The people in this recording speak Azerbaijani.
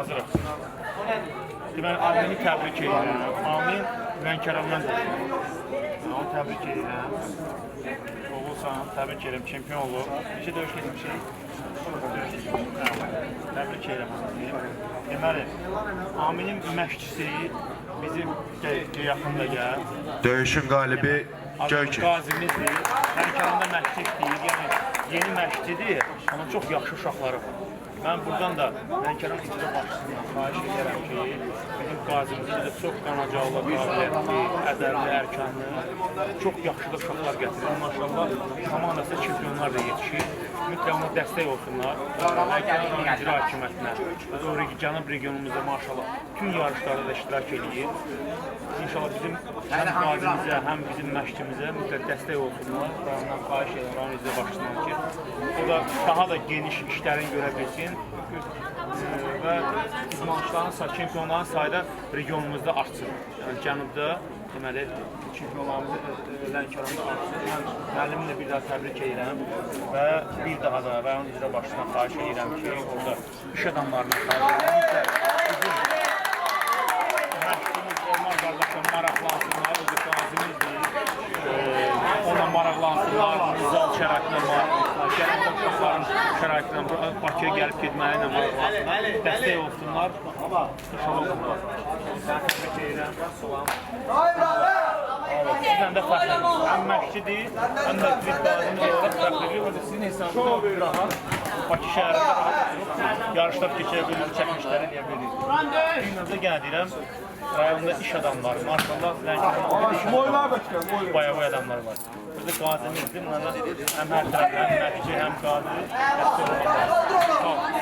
Hazırım. Mən Amini təbrik edirəm. Amin Lənkərandan qoşulur. Onu təbrik edirəm. Oğulsan, təbrik edirəm. Çempion olur. Necə döyüş geçmişik? Təbrik edirəm. Deməli, Aminin məşqçisi bizim yaxında gəl. Döyüşün qalibi Göyçin. Qazimizdir. Lənkəranda məşqçi deyil. Yəni, yeni məşqçidir. Amma çox yaxşı uşaqları var. Mən buradan da Lənkəran icra başçısından xahiş edirəm ki, bizim qazimizdə də çox qanacaqlı, qabiliyyətli, ədərli, ərkanlı, çox yaxşı da uşaqlar gətirir. Maşallah, komandası çempionlar da yetişir. Mütləq ona dəstək olsunlar. Lənkəran icra hakimiyyətinə, cənub regionumuzda maşallah bütün yarışlarda da iştirak edir. İnşallah bizim həm qazimizə, həm bizim məşqçimizə mütləq dəstək olsunlar. Ondan xahiş edirəm icra başçısından ki, o da daha da geniş işlərin görə bilsin. Və idmançıların, çempionların sayı da regionumuzda artsın. Yəni cənubda deməli çempionlarımız Lənkəranda artsın. Mən müəllimlə bir daha təbrik edirəm və bir daha da rayon icra başçısından xahiş edirəm ki, orada iş adamlarına xahiş edirəm. Məşqimiz olmaz qardaşlar, maraqlansınlar, özü qazimizdir. Ona maraqlansınlar, zal şəraitindən maraqlansınlar, gəlin uşaqların şəraitindən Bakıya gəlib getməyi ilə maraqlansınlar, dəstək olsunlar. İnşallah olsunlar. Sən təbrik edirəm. Sizdən də fəxrədir. Həm məşqçidir, həm də biz qazimiz olaraq fəxrədir. Orada sizin hesabınızda bir rahat Bakı şəhərində rahat yarışlar keçirə bilirik, çəkilişlər eləyə bilirik. Bir növdə yenə deyirəm, rayonda iş adamları, maşallah, Lənkəranda bayağı adamlar var. Burada qazimizdir, bunlarla həm hər tərəfdən, məşqçi, həm qazi, dəstək olmaq lazım.